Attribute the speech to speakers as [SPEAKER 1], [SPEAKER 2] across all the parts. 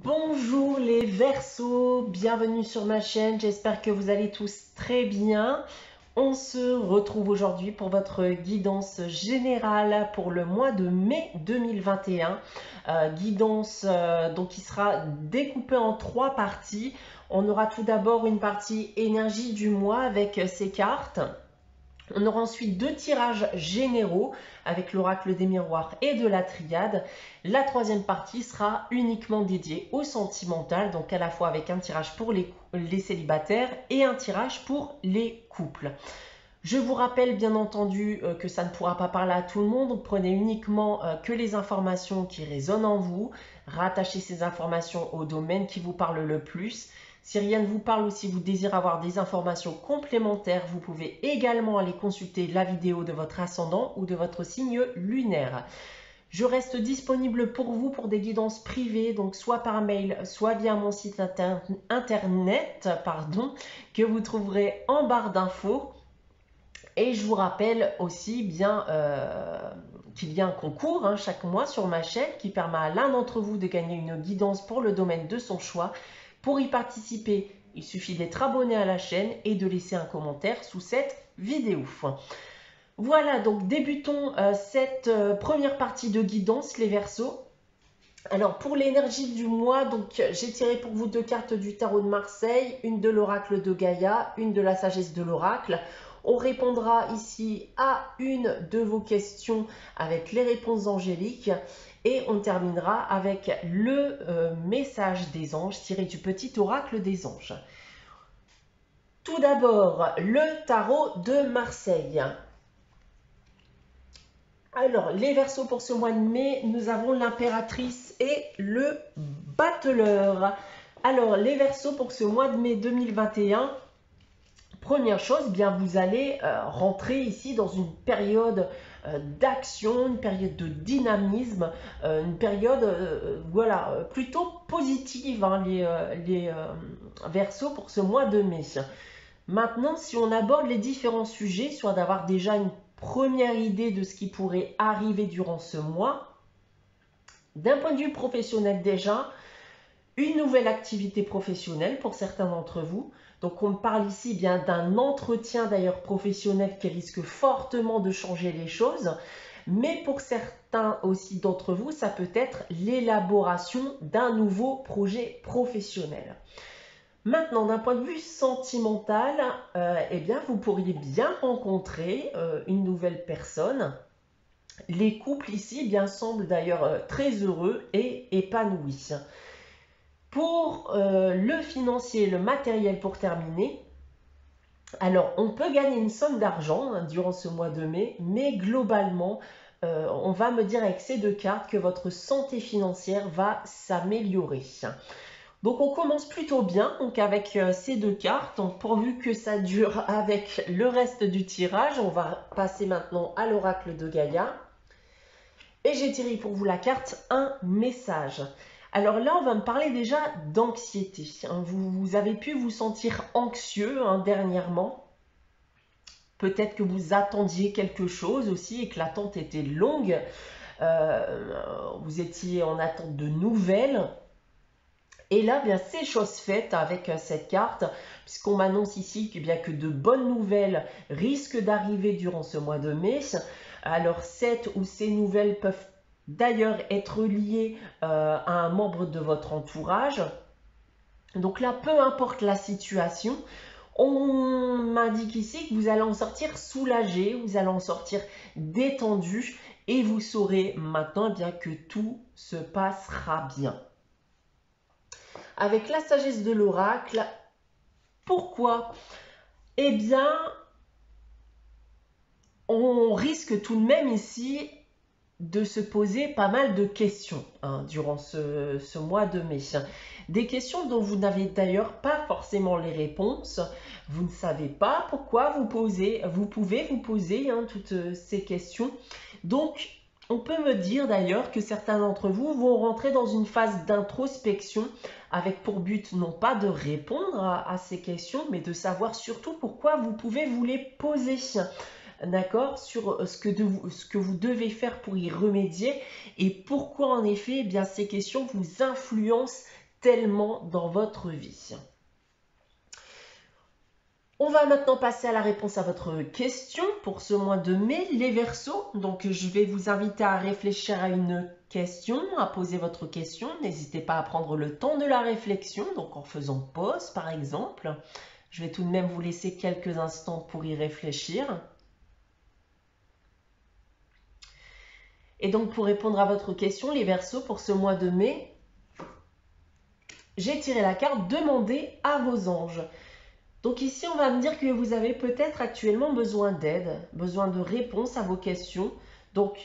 [SPEAKER 1] Bonjour les Verseaux, bienvenue sur ma chaîne, j'espère que vous allez tous très bien. On se retrouve aujourd'hui pour votre guidance générale pour le mois de mai 2021. Guidance donc qui sera découpée en 3 parties. On aura tout d'abord une partie énergie du mois avec ces cartes. On aura ensuite 2 tirages généraux avec l'oracle des miroirs et de la triade. La troisième partie sera uniquement dédiée au sentimental, donc à la fois avec un tirage pour les célibataires et un tirage pour les couples. Je vous rappelle bien entendu que ça ne pourra pas parler à tout le monde, donc prenez uniquement que les informations qui résonnent en vous, rattachez ces informations au domaine qui vous parle le plus. Si rien ne vous parle ou si vous désirez avoir des informations complémentaires, vous pouvez également aller consulter la vidéo de votre ascendant ou de votre signe lunaire. Je reste disponible pour vous pour des guidances privées, donc soit par mail, soit via mon site internet, que vous trouverez en barre d'infos. Et je vous rappelle aussi bien qu'il y a un concours chaque mois sur ma chaîne qui permet à l'un d'entre vous de gagner une guidance pour le domaine de son choix. Pour y participer, il suffit d'être abonné à la chaîne et de laisser un commentaire sous cette vidéo. Voilà, donc débutons cette première partie de guidance, les Verseaux. Alors pour l'énergie du mois, donc j'ai tiré pour vous 2 cartes du tarot de Marseille, une de l'oracle de Gaïa, une de la sagesse de l'oracle. On répondra ici à une de vos questions avec les réponses angéliques et on terminera avec le message des anges tiré du petit oracle des anges. Tout d'abord, le tarot de Marseille. Alors, les Verseaux pour ce mois de mai, nous avons l'impératrice et le battleur. Alors, les Verseaux pour ce mois de mai 2021, première chose, bien vous allez rentrer ici dans une période d'action, une période de dynamisme, une période voilà, plutôt positive, les Verseaux pour ce mois de mai. Maintenant, si on aborde les différents sujets, soit d'avoir déjà une première idée de ce qui pourrait arriver durant ce mois, d'un point de vue professionnel déjà, une nouvelle activité professionnelle pour certains d'entre vous. Donc on parle ici bien d'un entretien d'ailleurs professionnel qui risque fortement de changer les choses. Mais pour certains aussi d'entre vous, ça peut être l'élaboration d'un nouveau projet professionnel. Maintenant, d'un point de vue sentimental, eh bien, vous pourriez bien rencontrer une nouvelle personne. Les couples ici eh bien, semblent d'ailleurs très heureux et épanouis. Pour le financier et le matériel pour terminer, alors on peut gagner une somme d'argent durant ce mois de mai, mais globalement, on va me dire avec ces 2 cartes que votre santé financière va s'améliorer. Donc on commence plutôt bien donc avec ces 2 cartes, donc pourvu que ça dure avec le reste du tirage, on va passer maintenant à l'oracle de Gaïa. Et j'ai tiré pour vous la carte un message. Alors là on va me parler déjà d'anxiété. Vous avez pu vous sentir anxieux dernièrement. Peut-être que vous attendiez quelque chose aussi et que l'attente était longue. Vous étiez en attente de nouvelles. Et là, bien, c'est chose faite avec cette carte, puisqu'on m'annonce ici que de bonnes nouvelles risquent d'arriver durant ce mois de mai. Alors, cette ou ces nouvelles peuvent d'ailleurs être liées à un membre de votre entourage. Donc là, peu importe la situation, on m'indique ici que vous allez en sortir soulagé, vous allez en sortir détendu et vous saurez maintenant bien que tout se passera bien. Avec la sagesse de l'oracle, pourquoi? Eh bien, on risque tout de même ici de se poser pas mal de questions durant ce mois de mai. Des questions dont vous n'avez d'ailleurs pas forcément les réponses. Vous ne savez pas pourquoi vous pouvez vous poser toutes ces questions. Donc, on peut me dire d'ailleurs que certains d'entre vous vont rentrer dans une phase d'introspection avec pour but non pas de répondre à ces questions, mais de savoir surtout pourquoi vous pouvez vous les poser. D'accord, sur ce que vous devez faire pour y remédier et pourquoi en effet eh bien, ces questions vous influencent tellement dans votre vie. On va maintenant passer à la réponse à votre question pour ce mois de mai, les Verseaux. Donc, je vais vous inviter à réfléchir à une question, à poser votre question. N'hésitez pas à prendre le temps de la réflexion, donc en faisant pause par exemple. Je vais tout de même vous laisser quelques instants pour y réfléchir. Et donc, pour répondre à votre question, les Verseaux, pour ce mois de mai, j'ai tiré la carte « Demandez à vos anges ». Donc ici, on va me dire que vous avez peut-être actuellement besoin d'aide, besoin de réponses à vos questions. Donc,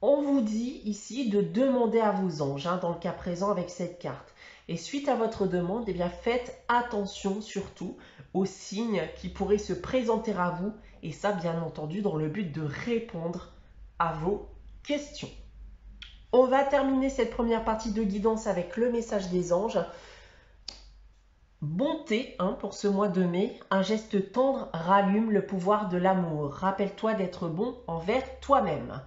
[SPEAKER 1] on vous dit ici de demander à vos anges, dans le cas présent avec cette carte. Et suite à votre demande, eh bien, faites attention surtout aux signes qui pourraient se présenter à vous. Et ça, bien entendu, dans le but de répondre à vos questions. On va terminer cette première partie de guidance avec le message des anges. Bonté, pour ce mois de mai, un geste tendre rallume le pouvoir de l'amour. Rappelle-toi d'être bon envers toi-même.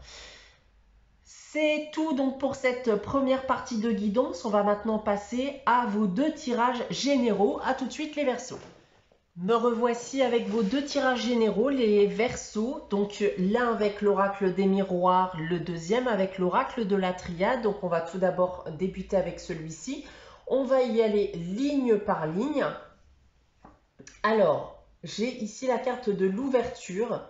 [SPEAKER 1] C'est tout donc pour cette première partie de guidance. On va maintenant passer à vos 2 tirages généraux. A tout de suite les Verseaux. Me revoici avec vos 2 tirages généraux, les Verseaux. Donc l'un avec l'oracle des miroirs, le deuxième avec l'oracle de la triade. Donc on va tout d'abord débuter avec celui-ci. On va y aller ligne par ligne. Alors, j'ai ici la carte de l'ouverture,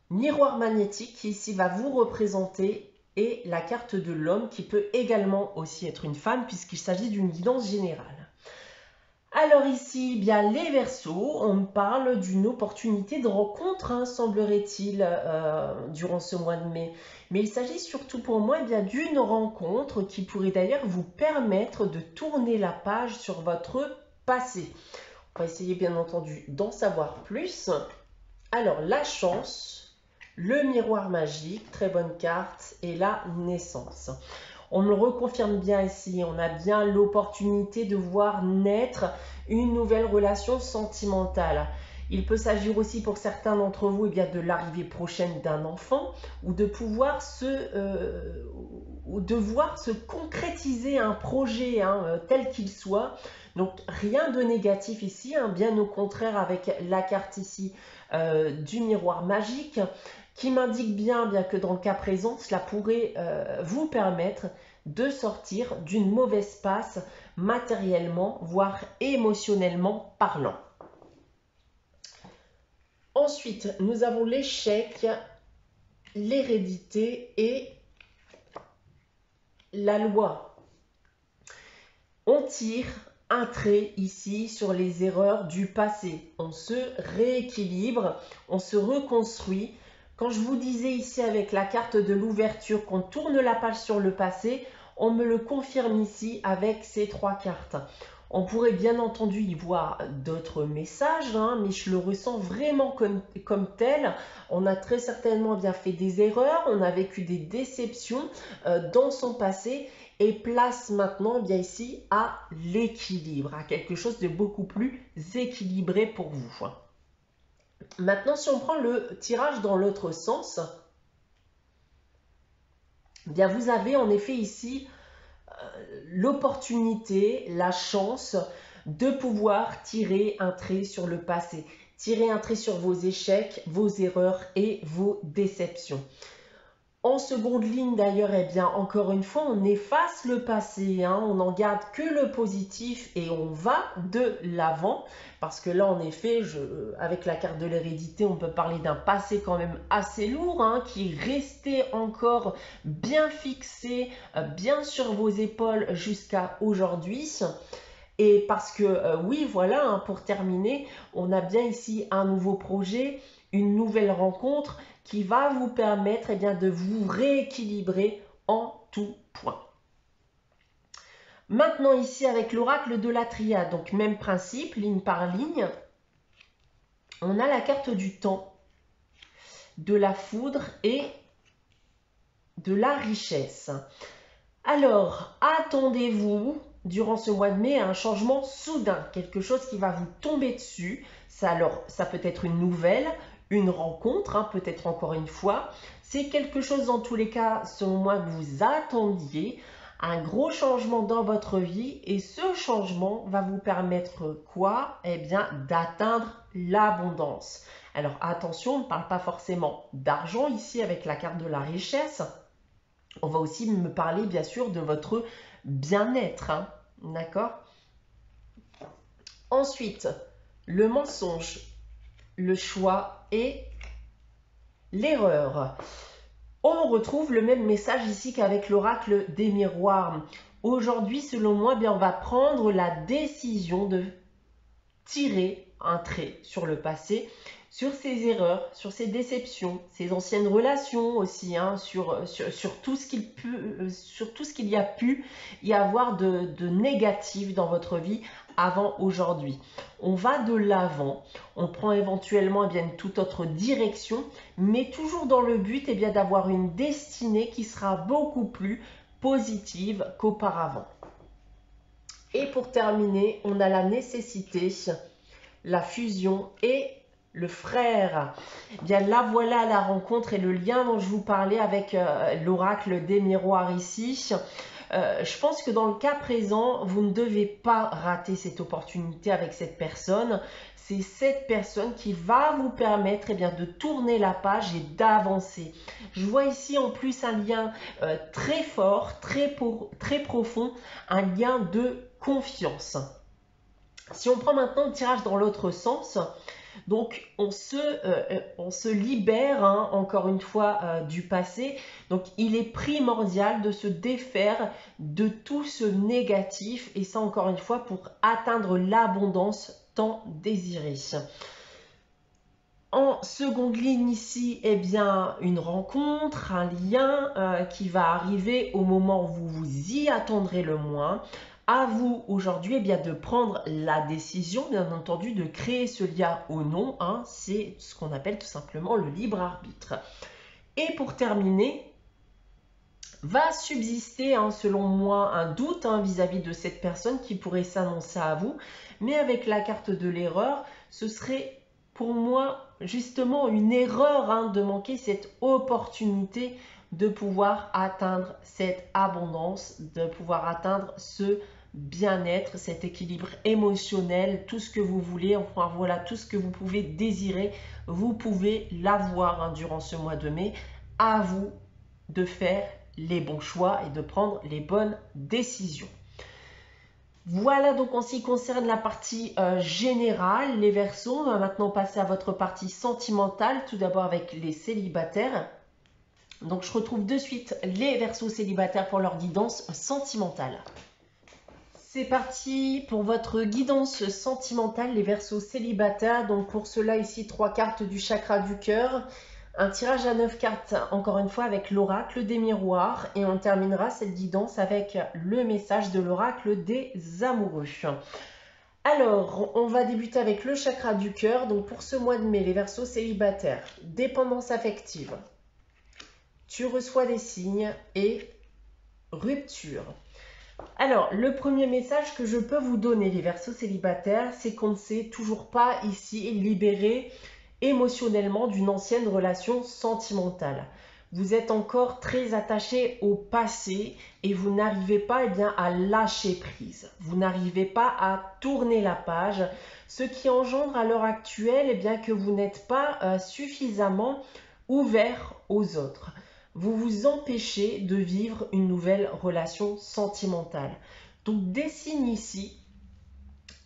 [SPEAKER 1] miroir magnétique qui ici va vous représenter et la carte de l'homme qui peut également aussi être une femme puisqu'il s'agit d'une guidance générale. Alors ici, bien les Verseaux, on me parle d'une opportunité de rencontre, semblerait-il, durant ce mois de mai. Mais il s'agit surtout pour moi bien d'une rencontre qui pourrait d'ailleurs vous permettre de tourner la page sur votre passé. On va essayer bien entendu d'en savoir plus. Alors la chance, le miroir magique, très bonne carte, et la naissance. On me le reconfirme bien ici, on a bien l'opportunité de voir naître une nouvelle relation sentimentale. Il peut s'agir aussi pour certains d'entre vous de l'arrivée prochaine d'un enfant ou de pouvoir voir se concrétiser un projet tel qu'il soit. Donc rien de négatif ici, bien au contraire avec la carte ici du miroir magique qui m'indique bien que dans le cas présent, cela pourrait vous permettre de sortir d'une mauvaise passe matériellement, voire émotionnellement parlant. Ensuite, nous avons l'échec, l'hérédité et la loi. On tire un trait ici sur les erreurs du passé. On se rééquilibre, on se reconstruit. Quand je vous disais ici avec la carte de l'ouverture qu'on tourne la page sur le passé, on me le confirme ici avec ces 3 cartes. On pourrait bien entendu y voir d'autres messages, mais je le ressens vraiment comme tel. On a très certainement bien fait des erreurs, on a vécu des déceptions dans son passé et place maintenant bien ici à l'équilibre, à quelque chose de beaucoup plus équilibré pour vous. Maintenant, si on prend le tirage dans l'autre sens, bien vous avez en effet ici l'opportunité, la chance de pouvoir tirer un trait sur le passé, tirer un trait sur vos échecs, vos erreurs et vos déceptions. En seconde ligne d'ailleurs, encore une fois, on efface le passé, on n'en garde que le positif et on va de l'avant. Parce que là, en effet, avec la carte de l'hérédité, on peut parler d'un passé quand même assez lourd, qui est resté encore bien fixé, bien sur vos épaules jusqu'à aujourd'hui. Et parce que, oui, voilà, pour terminer, on a bien ici un nouveau projet, une nouvelle rencontre qui va vous permettre de vous rééquilibrer en tout point. Maintenant ici avec l'oracle de la triade, donc même principe, ligne par ligne, on a la carte du temps, de la foudre et de la richesse. Alors, attendez-vous durant ce mois de mai à un changement soudain, quelque chose qui va vous tomber dessus. Ça peut être une nouvelle, une rencontre, peut-être encore une fois. C'est quelque chose dans tous les cas, selon moi, que vous attendiez. un gros changement dans votre vie et ce changement va vous permettre quoi? Eh bien, d'atteindre l'abondance. Alors attention, on ne parle pas forcément d'argent ici avec la carte de la richesse. On va aussi me parler bien sûr de votre bien-être, hein, d'accord? Ensuite, le mensonge, le choix et l'erreur. On retrouve le même message ici qu'avec l'oracle des miroirs. Aujourd'hui, selon moi, bien, on va prendre la décision de tirer un trait sur le passé, sur ses erreurs, sur ses déceptions, ses anciennes relations aussi, hein, sur tout ce qu'il y a pu y avoir de négatif dans votre vie avant aujourd'hui. On va de l'avant, on prend éventuellement eh bien, une toute autre direction, mais toujours dans le but eh bien, d'avoir une destinée qui sera beaucoup plus positive qu'auparavant. Et pour terminer, on a la nécessité, la fusion et le frère. Bien là, voilà la rencontre et le lien dont je vous parlais avec l'oracle des miroirs ici. Je pense que dans le cas présent, vous ne devez pas rater cette opportunité avec cette personne. C'est cette personne qui va vous permettre eh bien, de tourner la page et d'avancer. Je vois ici en plus un lien très fort, très profond, un lien de confiance. Si on prend maintenant le tirage dans l'autre sens, donc on se libère hein, encore une fois du passé. Donc il est primordial de se défaire de tout ce négatif et ça encore une fois pour atteindre l'abondance tant désirée. En seconde ligne ici, eh bien, une rencontre, un lien qui va arriver au moment où vous vous y attendrez le moins. À vous aujourd'hui eh bien, de prendre la décision, bien entendu, de créer ce lien ou non. Hein, c'est ce qu'on appelle tout simplement le libre arbitre. Et pour terminer, va subsister, hein, selon moi, un doute vis-à-vis de cette personne qui pourrait s'annoncer à vous. Mais avec la carte de l'erreur, ce serait pour moi justement une erreur hein, de manquer cette opportunité de pouvoir atteindre cette abondance, de pouvoir atteindre ce bien-être, cet équilibre émotionnel, tout ce que vous voulez, enfin voilà, tout ce que vous pouvez désirer, vous pouvez l'avoir hein, durant ce mois de mai. À vous de faire les bons choix et de prendre les bonnes décisions. Voilà donc en ce qui concerne la partie générale, les Verseaux. On va maintenant passer à votre partie sentimentale, tout d'abord avec les célibataires. Donc je retrouve de suite les Verseaux célibataires pour leur guidance sentimentale. C'est parti pour votre guidance sentimentale, les Verseaux célibataires. Donc pour cela ici, 3 cartes du chakra du cœur. Un tirage à 9 cartes, encore une fois, avec l'oracle des miroirs. Et on terminera cette guidance avec le message de l'oracle des amoureux. Alors, on va débuter avec le chakra du cœur. Donc, pour ce mois de mai, les Verseaux célibataires, dépendance affective. Tu reçois des signes et rupture. Alors, le premier message que je peux vous donner, les Verseaux célibataires, c'est qu'on ne s'est toujours pas ici libéré émotionnellement d'une ancienne relation sentimentale. Vous êtes encore très attaché au passé et vous n'arrivez pas eh bien, à lâcher prise. Vous n'arrivez pas à tourner la page, ce qui engendre à l'heure actuelle eh bien, que vous n'êtes pas suffisamment ouvert aux autres. Vous vous empêchez de vivre une nouvelle relation sentimentale. Donc des signes ici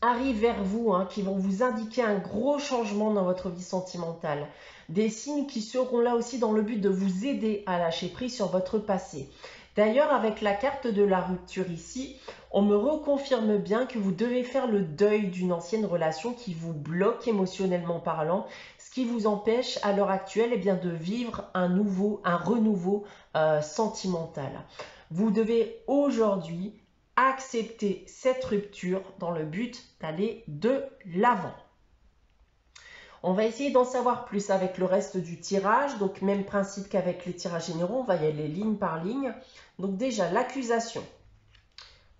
[SPEAKER 1] arrivent vers vous hein, qui vont vous indiquer un gros changement dans votre vie sentimentale. Des signes qui seront là aussi dans le but de vous aider à lâcher prise sur votre passé. D'ailleurs, avec la carte de la rupture ici, on me reconfirme bien que vous devez faire le deuil d'une ancienne relation qui vous bloque émotionnellement parlant, ce qui vous empêche à l'heure actuelle eh bien, de vivre un renouveau sentimental. Vous devez aujourd'hui accepter cette rupture dans le but d'aller de l'avant. On va essayer d'en savoir plus avec le reste du tirage. Donc, même principe qu'avec les tirages généraux, on va y aller ligne par ligne. Donc déjà, l'accusation,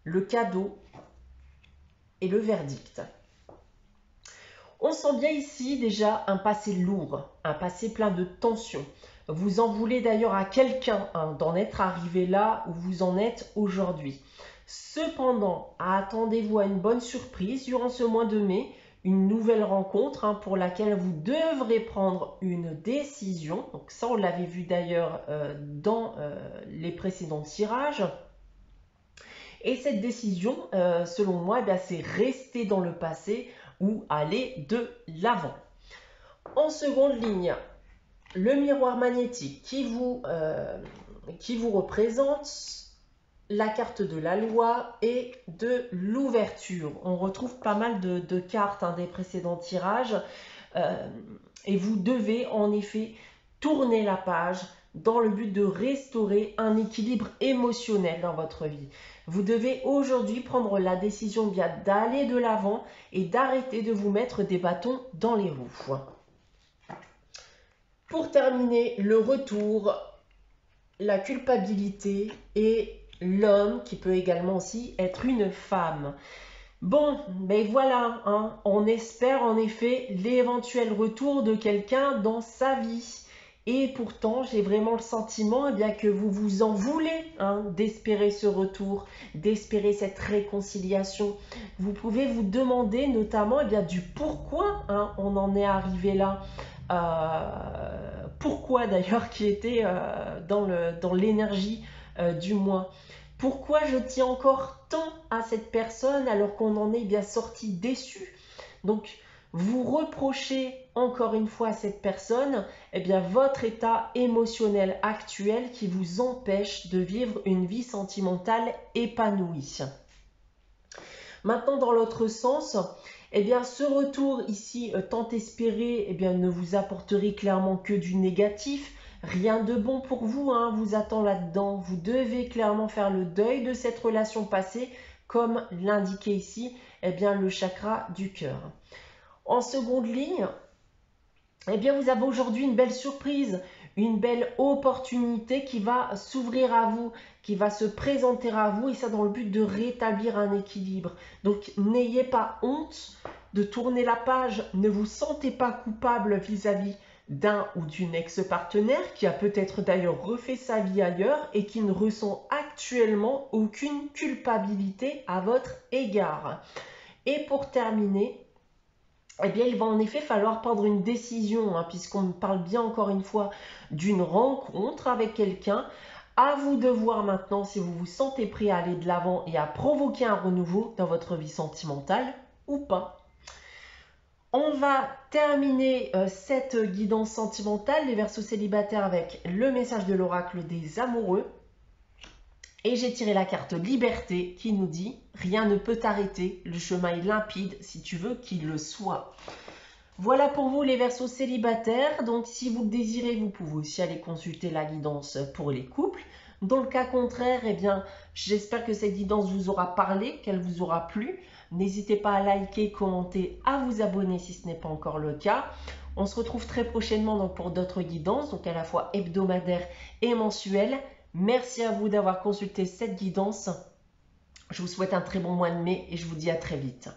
[SPEAKER 1] le cadeau et le verdict. On sent bien ici déjà un passé lourd, un passé plein de tensions. Vous en voulez d'ailleurs à quelqu'un d'en être arrivé là où vous en êtes aujourd'hui. Cependant, attendez-vous à une bonne surprise durant ce mois de mai, une nouvelle rencontre pour laquelle vous devrez prendre une décision. Donc ça, on l'avait vu d'ailleurs dans les précédents tirages. Et cette décision, selon moi, c'est rester dans le passé ou aller de l'avant. En seconde ligne, le miroir magnétique qui vous représente la carte de la loi et de l'ouverture. On retrouve pas mal de cartes des précédents tirages et vous devez en effet tourner la page dans le but de restaurer un équilibre émotionnel dans votre vie. Vous devez aujourd'hui prendre la décision d'aller de l'avant et d'arrêter de vous mettre des bâtons dans les roues. Pour terminer, le retour, la culpabilité et l'homme qui peut également aussi être une femme. Bon, mais voilà, on espère en effet l'éventuel retour de quelqu'un dans sa vie. Et pourtant, j'ai vraiment le sentiment que vous vous en voulez d'espérer ce retour, d'espérer cette réconciliation. Vous pouvez vous demander notamment du pourquoi on en est arrivé là. Pourquoi d'ailleurs qui était dans l'énergie du mois. Pourquoi je tiens encore tant à cette personne alors qu'on en est bien sorti déçu. Donc, vous reprochez encore une fois à cette personne votre état émotionnel actuel qui vous empêche de vivre une vie sentimentale épanouie. Maintenant, dans l'autre sens, ce retour ici tant espéré ne vous apporterait clairement que du négatif. Rien de bon pour vous vous attend là-dedans. Vous devez clairement faire le deuil de cette relation passée, comme l'indiquait ici le chakra du cœur. En seconde ligne, vous avez aujourd'hui une belle surprise, une belle opportunité qui va s'ouvrir à vous, qui va se présenter à vous, et ça dans le but de rétablir un équilibre. Donc n'ayez pas honte de tourner la page, ne vous sentez pas coupable vis-à-vis d'un ou d'une ex-partenaire qui a peut-être d'ailleurs refait sa vie ailleurs et qui ne ressent actuellement aucune culpabilité à votre égard. Et pour terminer, il va en effet falloir prendre une décision, puisqu'on parle bien encore une fois d'une rencontre avec quelqu'un. À vous de voir maintenant si vous vous sentez prêt à aller de l'avant et à provoquer un renouveau dans votre vie sentimentale ou pas. On va terminer cette guidance sentimentale, les Verseaux célibataires, avec le message de l'oracle des amoureux. Et j'ai tiré la carte Liberté qui nous dit « Rien ne peut t'arrêter, le chemin est limpide si tu veux qu'il le soit ». Voilà pour vous les Verseaux célibataires. Donc si vous le désirez, vous pouvez aussi aller consulter la guidance pour les couples. Dans le cas contraire, j'espère que cette guidance vous aura parlé, qu'elle vous aura plu. N'hésitez pas à liker, commenter, à vous abonner si ce n'est pas encore le cas. On se retrouve très prochainement pour d'autres guidances, donc à la fois hebdomadaires et mensuelles. Merci à vous d'avoir consulté cette guidance. Je vous souhaite un très bon mois de mai et je vous dis à très vite.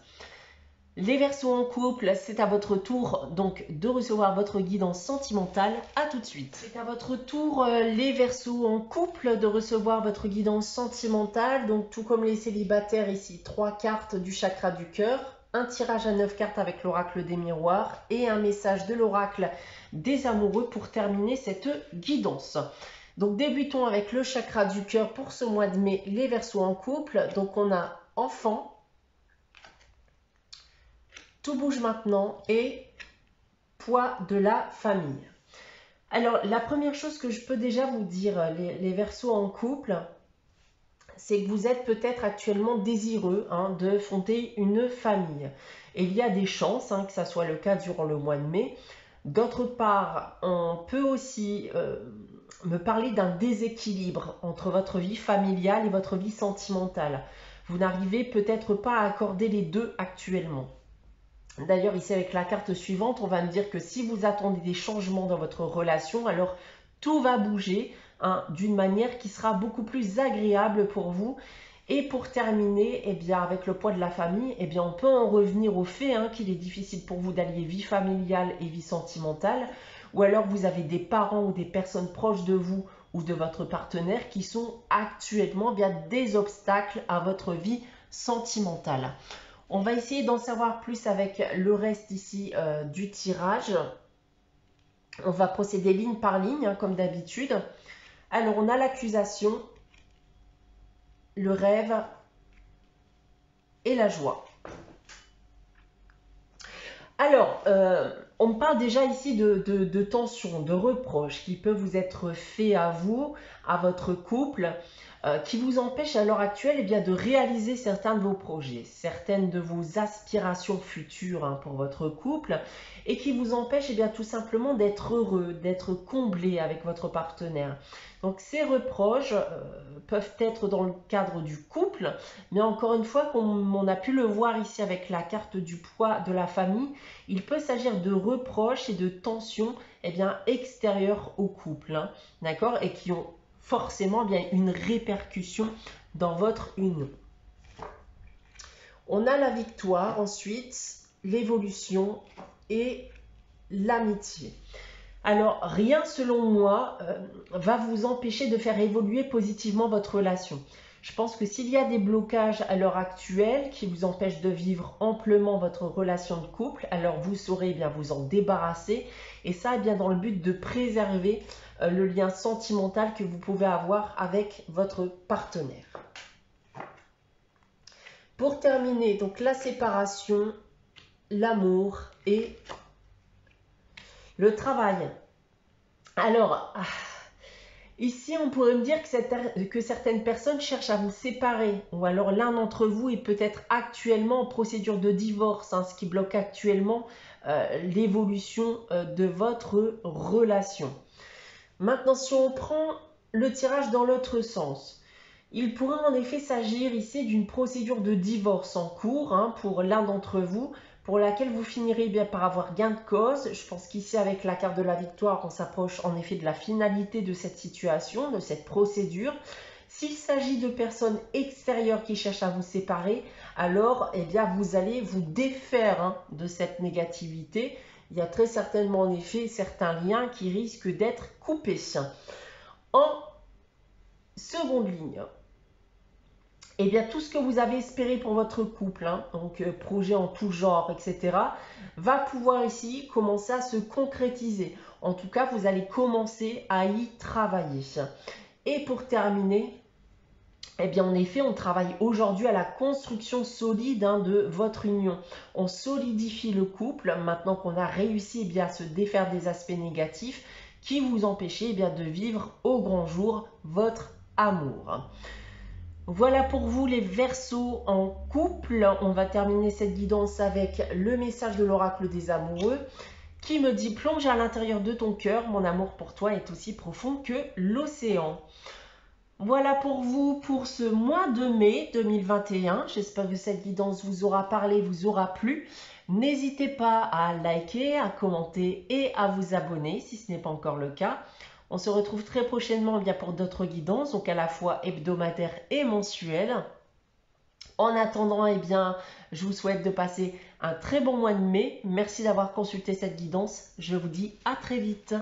[SPEAKER 1] Les Verseaux en couple, c'est à votre tour donc de recevoir votre guidance sentimentale. À tout de suite. C'est à votre tour les Verseaux en couple de recevoir votre guidance sentimentale. Donc tout comme les célibataires ici, 3 cartes du chakra du cœur, un tirage à 9 cartes avec l'oracle des miroirs et un message de l'oracle des amoureux pour terminer cette guidance. Donc débutons avec le chakra du cœur pour ce mois de mai, les Verseaux en couple. Donc on a enfant, tout bouge maintenant et poids de la famille. Alors la première chose que je peux déjà vous dire, les Verseaux en couple, c'est que vous êtes peut-être actuellement désireux de fonder une famille. Et il y a des chances que ça soit le cas durant le mois de mai. D'autre part, on peut aussi me parler d'un déséquilibre entre votre vie familiale et votre vie sentimentale. Vous n'arrivez peut-être pas à accorder les deux actuellement. D'ailleurs, ici avec la carte suivante, on va me dire que si vous attendez des changements dans votre relation, alors tout va bouger d'une manière qui sera beaucoup plus agréable pour vous. Et pour terminer, avec le poids de la famille, on peut en revenir au fait qu'il est difficile pour vous d'allier vie familiale et vie sentimentale, ou alors vous avez des parents ou des personnes proches de vous ou de votre partenaire qui sont actuellement bien des obstacles à votre vie sentimentale. On va essayer d'en savoir plus avec le reste ici du tirage. On va procéder ligne par ligne, hein, comme d'habitude. Alors, on a l'accusation, le rêve et la joie. Alors, on me parle déjà ici de tensions, de reproches qui peuvent vous être faits à vous, à votre couple, qui vous empêchent à l'heure actuelle bien, de réaliser certains de vos projets, certaines de vos aspirations futures hein, pour votre couple, et qui vous empêchent bien, tout simplement d'être heureux, d'être comblé avec votre partenaire. Donc ces reproches peuvent être dans le cadre du couple, mais encore une fois, comme on a pu le voir ici avec la carte du poids de la famille, il peut s'agir de reproches et de tensions bien, extérieures au couple, hein, d'accord, et qui ont forcément bien une répercussion dans votre union. On a la victoire, ensuite l'évolution et l'amitié. Alors, rien selon moi va vous empêcher de faire évoluer positivement votre relation. Je pense que s'il y a des blocages à l'heure actuelle qui vous empêchent de vivre amplement votre relation de couple, alors vous saurez bien vous en débarrasser. Et ça, bien dans le but de préserver le lien sentimental que vous pouvez avoir avec votre partenaire. Pour terminer, donc la séparation, l'amour et le travail. Alors, ici, on pourrait me dire que certaines personnes cherchent à vous séparer, ou alors l'un d'entre vous est peut-être actuellement en procédure de divorce, hein, ce qui bloque actuellement l'évolution de votre relation. Maintenant, si on prend le tirage dans l'autre sens, il pourrait en effet s'agir ici d'une procédure de divorce en cours hein, pour l'un d'entre vous, pour laquelle vous finirez bien par avoir gain de cause. Je pense qu'ici, avec la carte de la victoire, on s'approche en effet de la finalité de cette situation, de cette procédure. S'il s'agit de personnes extérieures qui cherchent à vous séparer, alors eh bien, vous allez vous défaire hein, de cette négativité. Il y a très certainement en effet certains liens qui risquent d'être coupés. En seconde ligne, eh bien, tout ce que vous avez espéré pour votre couple, hein, donc projet en tout genre, etc., va pouvoir ici commencer à se concrétiser. En tout cas, vous allez commencer à y travailler. Et pour terminer, eh bien, en effet, on travaille aujourd'hui à la construction solide hein, de votre union. On solidifie le couple, maintenant qu'on a réussi eh bien, à se défaire des aspects négatifs qui vous empêchaient eh bien, de vivre au grand jour votre amour. Voilà pour vous les Verseaux en couple. On va terminer cette guidance avec le message de l'oracle des amoureux qui me dit: plonge à l'intérieur de ton cœur, mon amour pour toi est aussi profond que l'océan. Voilà pour vous pour ce mois de mai 2021. J'espère que cette guidance vous aura parlé, vous aura plu. N'hésitez pas à liker, à commenter et à vous abonner si ce n'est pas encore le cas. On se retrouve très prochainement bien pour d'autres guidances, donc à la fois hebdomadaires et mensuelles. En attendant, eh bien, je vous souhaite de passer un très bon mois de mai. Merci d'avoir consulté cette guidance. Je vous dis à très vite.